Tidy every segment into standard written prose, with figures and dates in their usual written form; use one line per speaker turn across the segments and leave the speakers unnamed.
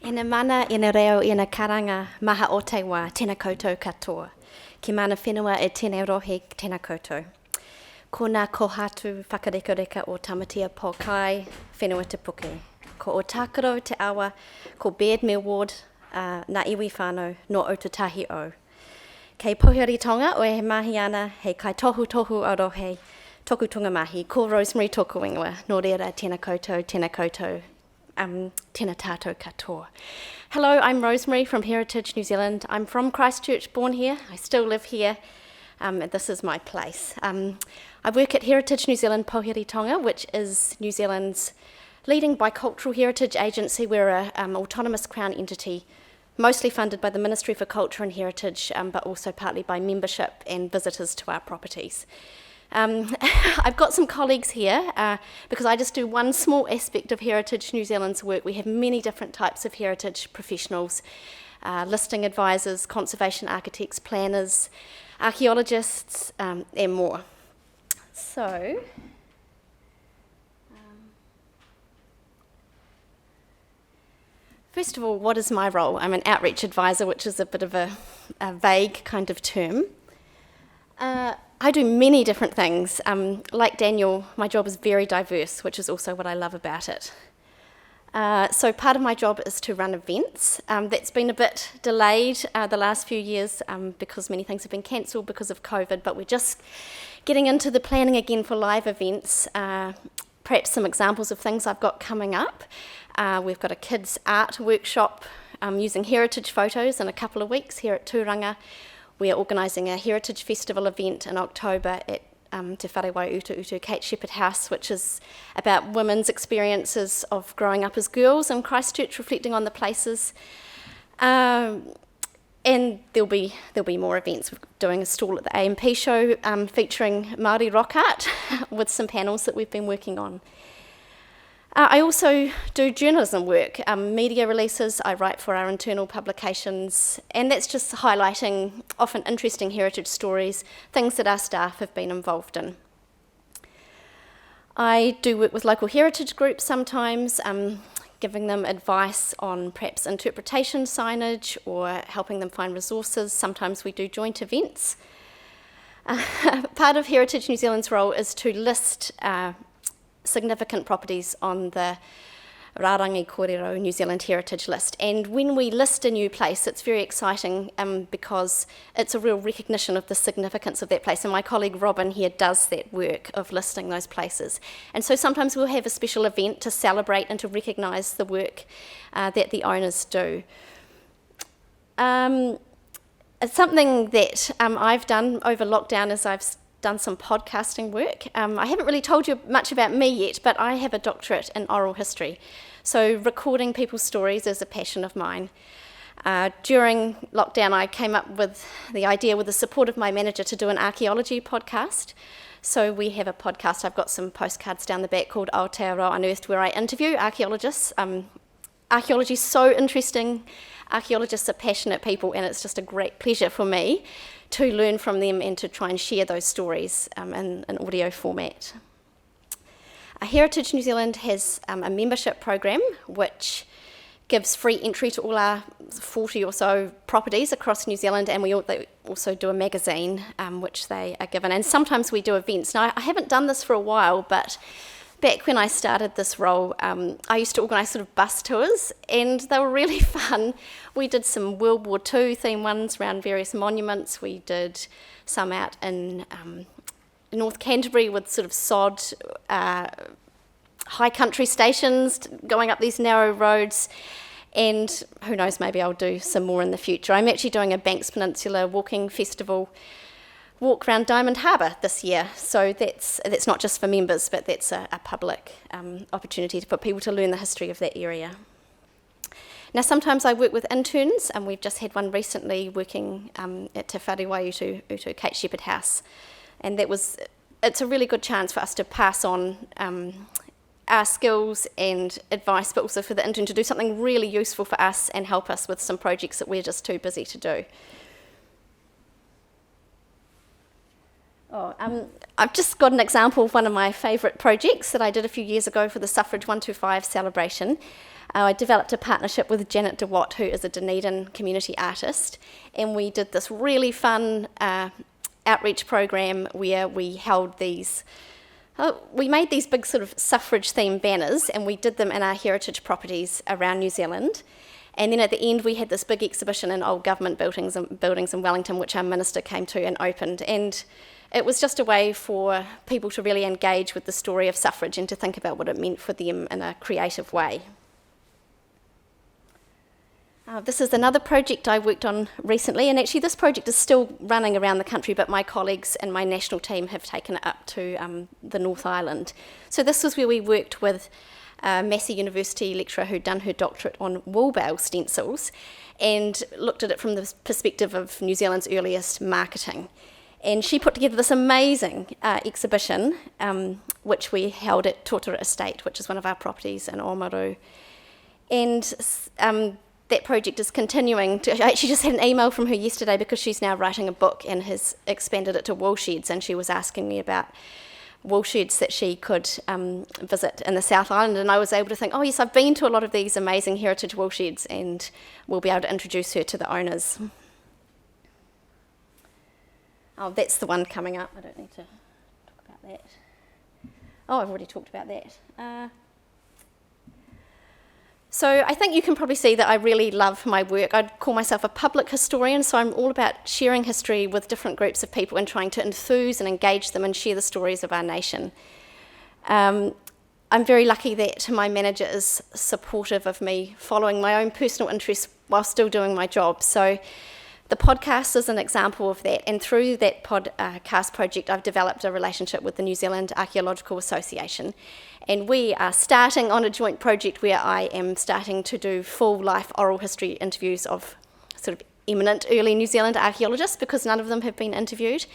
Ina mana, ina reo, ina karanga, maha o te wā, tēnā koutou katoa. Ki mana whenua e tēnā rohe, tēnā koutou. Ko ngā kohatu whakarekoreka o tamatia Pouhere, whenua te puke. Ko o tākaro te awa, ko Baird me Ward, ngā iwi whānau, no o te tahi o. Kei Pouhere Taonga o he mahi ana, hei Kaitohutohu a-Rohe, toku tunga mahi, ko Rosemary tōku ingoa, no reira tēnā koutou, tēnā tātou katoa. Hello, I'm Rosemary from Heritage New Zealand. I'm from Christchurch, born here. I still live here. This is my place. I work at Heritage New Zealand Pouhere Taonga, which is New Zealand's leading bicultural heritage agency. We're an autonomous Crown entity, mostly funded by the Ministry for Culture and Heritage, but also partly by membership and visitors to our properties. I've got some colleagues here because I just do one small aspect of Heritage New Zealand's work. We have many different types of heritage professionals, listing advisors, conservation architects, planners, archaeologists, and more. So, first of all, what is my role? I'm an outreach advisor, which is a bit of a vague kind of term. I do many different things. Like Daniel, my job is very diverse, which is also what I love about it. So part of my job is to run events. That's been a bit delayed the last few years because many things have been cancelled because of COVID, but we're just getting into the planning again for live events. Perhaps some examples of things I've got coming up. We've got a kids' art workshop using heritage photos in a couple of weeks here at Tūranga. We are organising a Heritage Festival event in October at Te Wharewai Utu Kate Shepherd House, which is about women's experiences of growing up as girls in Christchurch, reflecting on the places. And there'll be more events. We're doing a stall at the A&P show featuring Māori rock art with some panels that we've been working on. I also do journalism work, media releases. I write for our internal publications, and that's just highlighting often interesting heritage stories, things that our staff have been involved in. I do work with local heritage groups sometimes, giving them advice on perhaps interpretation signage or helping them find resources. Sometimes we do joint events. Part of Heritage New Zealand's role is to list significant properties on the Rārangi Kōrero New Zealand Heritage List. And when we list a new place, it's very exciting because it's a real recognition of the significance of that place. And my colleague Robin here does that work of listing those places. And so sometimes we'll have a special event to celebrate and to recognise the work that the owners do. It's something that I've done over lockdown is I've done some podcasting work. I haven't really told you much about me yet, but I have a doctorate in oral history. So recording people's stories is a passion of mine. During lockdown, I came up with the idea with the support of my manager to do an archaeology podcast. So we have a podcast, I've got some postcards down the back called a-Rohe Unearthed, where I interview archaeologists. Archaeology is so interesting. Archaeologists are passionate people, and it's just a great pleasure for me to learn from them and to try and share those stories in an audio format. Heritage New Zealand has a membership program which gives free entry to all our 40 or so properties across New Zealand, and they also do a magazine which they are given, and sometimes we do events. Now, I haven't done this for a while, but back when I started this role, I used to organise sort of bus tours, and they were really fun. We did some World War II themed ones around various monuments. We did some out in North Canterbury with sort of sod high country stations, going up these narrow roads, and who knows, maybe I'll do some more in the future. I'm actually doing a Banks Peninsula walking festival walk around Diamond Harbour this year, so that's not just for members, but that's a public opportunity for people to learn the history of that area. Now, sometimes I work with interns, and we've just had one recently working at Te Wharewai Utu Kate Shepherd House, and it's a really good chance for us to pass on our skills and advice, but also for the intern to do something really useful for us and help us with some projects that we're just too busy to do. I've just got an example of one of my favourite projects that I did a few years ago for the Suffrage 125 celebration. I developed a partnership with Janet DeWatt, who is a Dunedin community artist, and we did this really fun outreach program where we held these. We made these big sort of suffrage-themed banners, and we did them in our heritage properties around New Zealand. And then at the end, we had this big exhibition in old government buildings in Wellington, which our minister came to and opened. And it was just a way for people to really engage with the story of suffrage and to think about what it meant for them in a creative way. This is another project I worked on recently, and actually this project is still running around the country, but my colleagues and my national team have taken it up to the North Island. So this was where we worked with a Massey University lecturer who'd done her doctorate on wool bale stencils and looked at it from the perspective of New Zealand's earliest marketing. And she put together this amazing exhibition, which we held at Totara Estate, which is one of our properties in Oamaru. And that project is continuing. I actually just had an email from her yesterday because she's now writing a book and has expanded it to woolsheds, and she was asking me about woolsheds that she could visit in the South Island, and I was able to think, oh yes, I've been to a lot of these amazing heritage woolsheds, and we'll be able to introduce her to the owners. Oh, that's the one coming up. I don't need to talk about that. Oh, I've already talked about that. So I think you can probably see that I really love my work. I'd call myself a public historian, so I'm all about sharing history with different groups of people and trying to enthuse and engage them and share the stories of our nation. I'm very lucky that my manager is supportive of me following my own personal interests while still doing my job. So the podcast is an example of that, and through that podcast project I've developed a relationship with the New Zealand Archaeological Association, and we are starting on a joint project where I am starting to do full life oral history interviews of sort of eminent early New Zealand archaeologists, because none of them have been interviewed.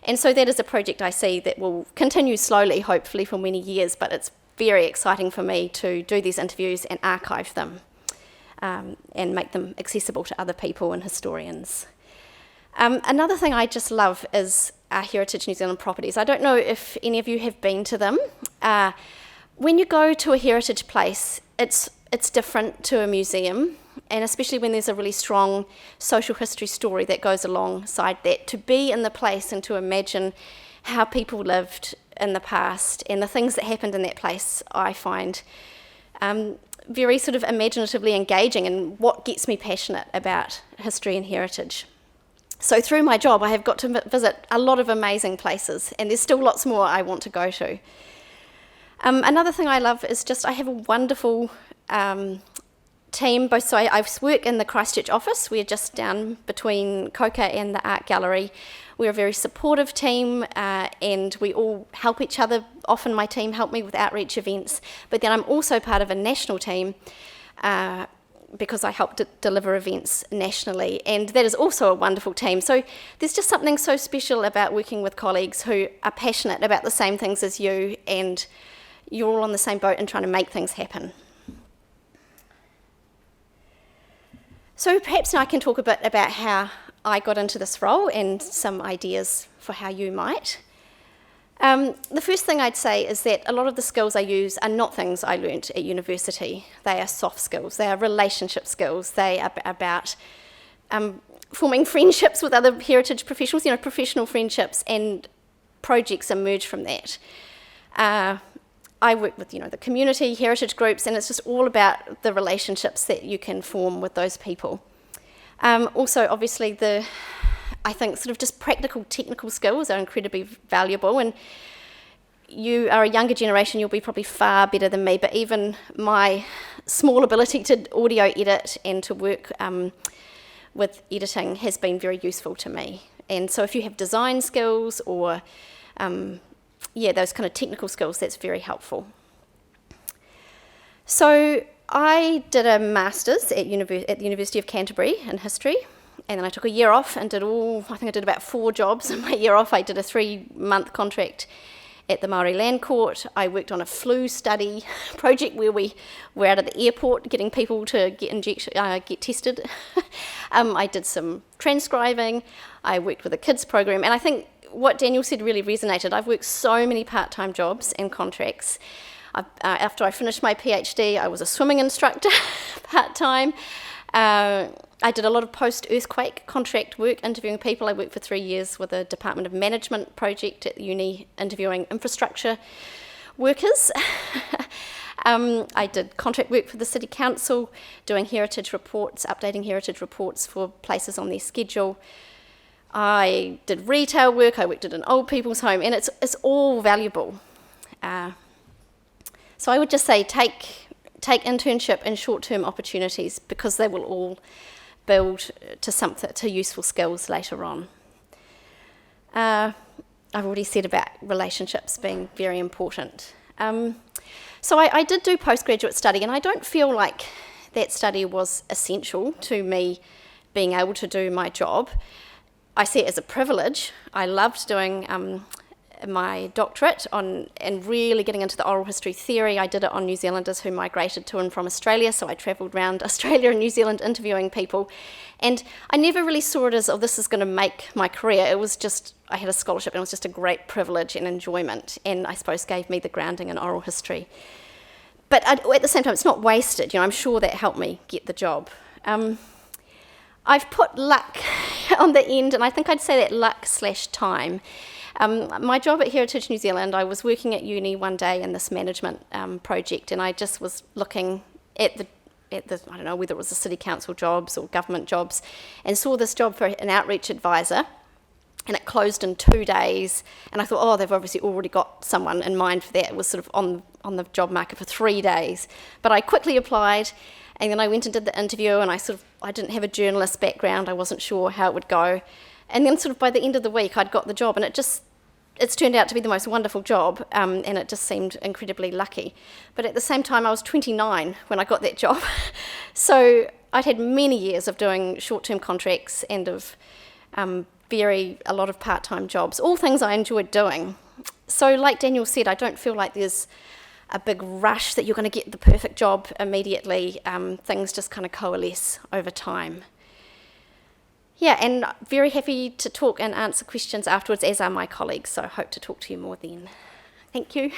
And so that is a project I see that will continue slowly, hopefully for many years, but it's very exciting for me to do these interviews and archive them. And make them accessible to other people and historians. Another thing I just love is our Heritage New Zealand properties. I don't know if any of you have been to them. When you go to a heritage place, it's different to a museum, and especially when there's a really strong social history story that goes alongside that. To be in the place and to imagine how people lived in the past and the things that happened in that place, I find very sort of imaginatively engaging, and what gets me passionate about history and heritage. So through my job, I have got to visit a lot of amazing places, and there's still lots more I want to go to. Another thing I love is just I have a wonderful team. So I work in the Christchurch office. We're just down between Coca and the art gallery. We're a very supportive team, and we all help each other. Often my team help me with outreach events, but then I'm also part of a national team because I help deliver events nationally, and that is also a wonderful team. So there's just something so special about working with colleagues who are passionate about the same things as you, and you're all on the same boat and trying to make things happen. So perhaps now I can talk a bit about how I got into this role and some ideas for how you might. The first thing I'd say is that a lot of the skills I use are not things I learnt at university. They are soft skills, they are relationship skills, they are about forming friendships with other heritage professionals, professional friendships, and projects emerge from that. I work with the community, heritage groups, and it's just all about the relationships that you can form with those people. Also, obviously, I think sort of just practical technical skills are incredibly valuable, and you are a younger generation, you'll be probably far better than me, but even my small ability to audio edit and to work with editing has been very useful to me. And so if you have design skills or those kind of technical skills, that's very helpful. So I did a master's at the University of Canterbury in history, and then I took a year off and I think I did about 4 jobs in my year off. I did a 3-month contract at the Māori Land Court. I worked on a flu study project where we were out at the airport getting people to get tested. I did some transcribing. I worked with a kids program, and I think what Daniel said really resonated. I've worked so many part-time jobs and contracts. After I finished my PhD, I was a swimming instructor part-time. I did a lot of post-earthquake contract work, interviewing people. I worked for 3 years with a Department of Management project at the uni, interviewing infrastructure workers. I did contract work for the City Council, doing heritage reports, updating heritage reports for places on their schedule. I did retail work, I worked at an old people's home, and it's all valuable. So I would just say take internship and short-term opportunities, because they will all build to useful skills later on. I've already said about relationships being very important. So I did do postgraduate study, and I don't feel like that study was essential to me being able to do my job. I see it as a privilege. I loved doing my doctorate and really getting into the oral history theory. I did it on New Zealanders who migrated to and from Australia, so I travelled around Australia and New Zealand interviewing people. And I never really saw it as, oh, this is going to make my career. It was just, I had a scholarship, and it was just a great privilege and enjoyment, and I suppose gave me the grounding in oral history. But at the same time, it's not wasted. I'm sure that helped me get the job. I've put luck on the end, and I think I'd say that luck/time. My job at Heritage New Zealand, I was working at uni one day in this management project, and I just was looking at the I don't know whether it was the city council jobs or government jobs, and saw this job for an outreach advisor, and it closed in 2 days, and I thought, oh, they've obviously already got someone in mind for that. It was sort of on the job market for 3 days, but I quickly applied. And then I went and did the interview, and I didn't have a journalist background. I wasn't sure how it would go. And then sort of by the end of the week, I'd got the job, and it's turned out to be the most wonderful job, and it just seemed incredibly lucky. But at the same time, I was 29 when I got that job. So I'd had many years of doing short-term contracts and of a lot of part-time jobs, all things I enjoyed doing. So like Daniel said, I don't feel like there's a big rush that you're going to get the perfect job immediately. Things just kind of coalesce over time. Yeah, and very happy to talk and answer questions afterwards, as are my colleagues, so I hope to talk to you more then. Thank you.